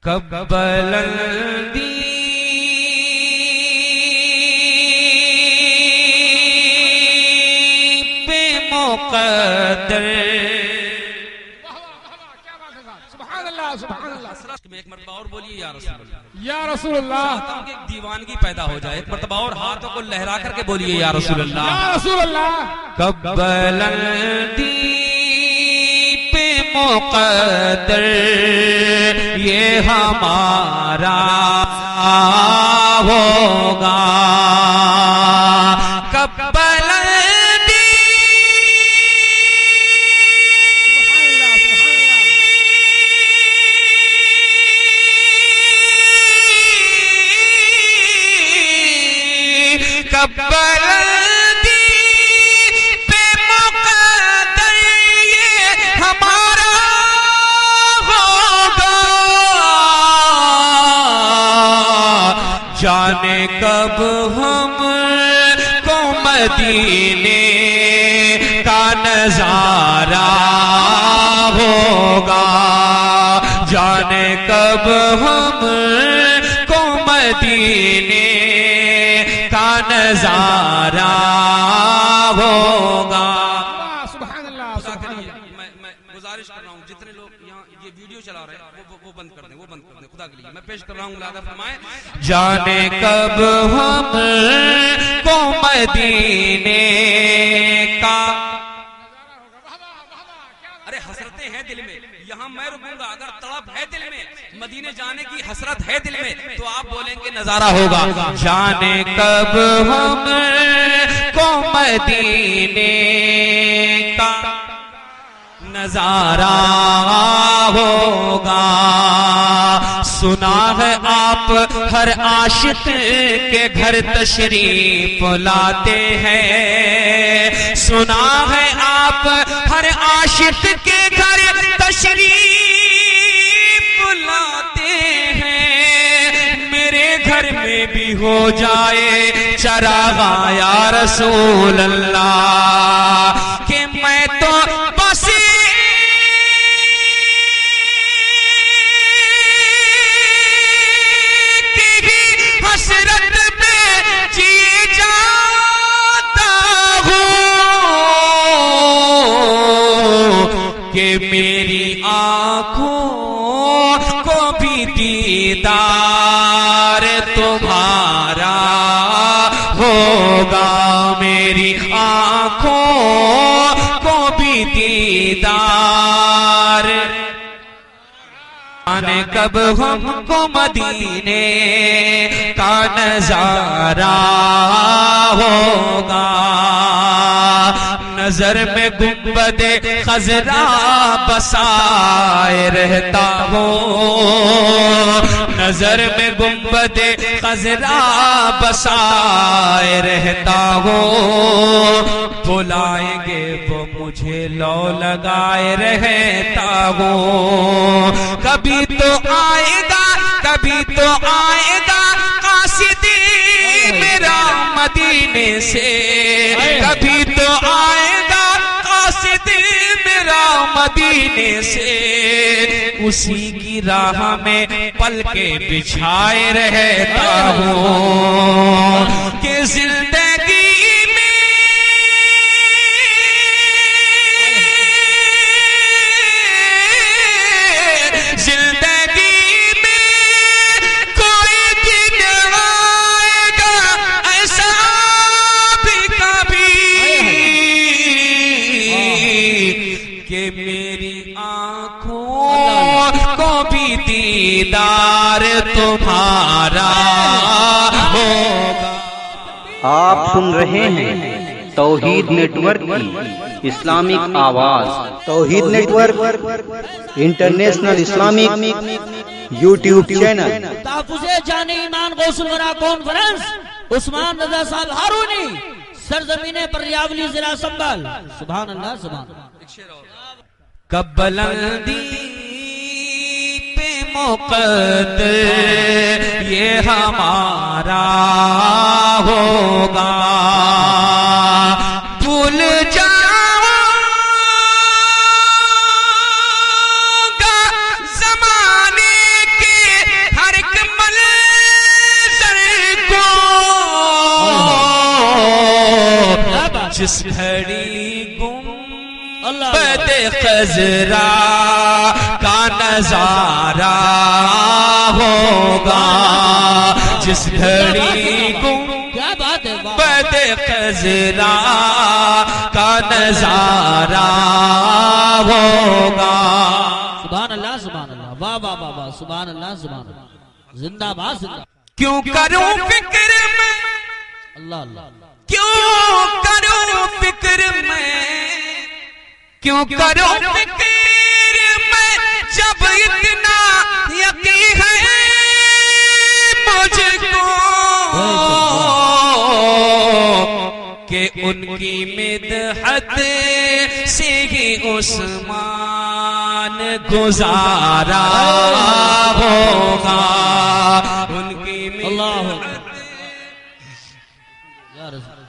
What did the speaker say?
کب بلندی پہ مقدر. سبحان اللہ سبحان اللہ. ایک مرتبہ اور بولیے یا رسول اللہ. یا رسول اللہ. چاہتا ہوں کہ ایک دیوانگی پیدا ہو جائے. ایک مرتبہ اور ہاتھوں کو لہرا کر کے بولیے یا رسول اللہ. یا رسول اللہ. کب بلندی پہ مقدر یہ ہمارا ہوگا. کب بلندی سبحان اللہ سبحان اللہ. کب بلندی پہ مقدر یہ ہمارا ہوگا. جانے کب ہم کو مدینے کا نظارہ ہوگا. جانے کب ہم کو مدینے کا نظارہ ہوگا. سبحان اللہ سبحان اللہ. میں گزارش کر رہا ہوں جتنے لوگ یہاں یہ ویڈیو چلا رہے ہیں وہ بند کر دیں. وہ بند کر دیں خدا کے لیے. میں پیش کر رہا ہوں ملاحظہ فرمائیں. جانے کب ہم کو مدینے کا. ارے حسرتیں ہیں دل میں. یہاں میں رکوں گا. اگر طلب ہے دل میں مدینے جانے کی حسرت ہے دل میں تو آپ بولیں گے نظارہ ہوگا. جانے کب ہم کو مدینے کا نظارہ ہوگا. سنا ہے آپ ہر عاشق کے گھر تشریف لاتے ہیں. سنا ہے آپ ہر عاشق کے گھر تشریف لاتے ہیں. میرے گھر میں بھی ہو جائے چراغاں یا رسول اللہ کہ میں تو بس حسرت پہ جی جاتا ہوں کہ میری آنکھوں کو بھی دیدار تمہارا ہوگا. میری آنکھوں کو بھی دیدار. آنے کب ہم کو مدینے کا نظارہ ہوگا. نظر میں گنبد خضرا بسائے رہتا ہوں. نظر میں گنبد خضرا بسائے رہتا ہوں. بلائیں گے وہ مجھے لو لگائے رہتا ہوں. کبھی تو آئے گا کبھی تو آئے گا قاصدی میرا مدینے سے. کبھی تو آئے گا قاصدی میرا مدینے سے. اسی کی راہ میں پل کے بچھائے رہتا ہوں کہ زندگی میری آنکھوں کو بھی دیدار تمہارا ہوگا. آپ سن رہے ہیں توحید نیٹ ورک کی اسلامک آواز. Tauheed Network International Islamic YouTube channel. تحفظ جان ایمان غوث الورا کانفرنس عثمان رضا صاحب ہارونی سرزمین پر ریاولی ضلع سنبھال. سبحان اللہ سبحان اللہ. کب بلندی پہ مقدر یہ ہمارا ہوگا. بھول جاؤں گا زمانے کے جس گھڑی اللہ گنبد خضرا کا نظارہ ہوگا، جس گھڑی کیا بات ہے، واہ گنبد خضرا کا نظارہ ہوگا۔ سبحان اللہ سبحان اللہ، واہ واہ واہ واہ، سبحان اللہ سبحان اللہ، زندہ باد زندہ، کیوں کروں فکر میں، اللہ اللہ، کیوں کروں فکر میں، کیوں کروں فکر میں، جب اتنا یقین ہے مجھ کو کہ ان کی مدحت سے ہی عثمان گزارا ہوگا، ان کی اللہ مدحت یا رسول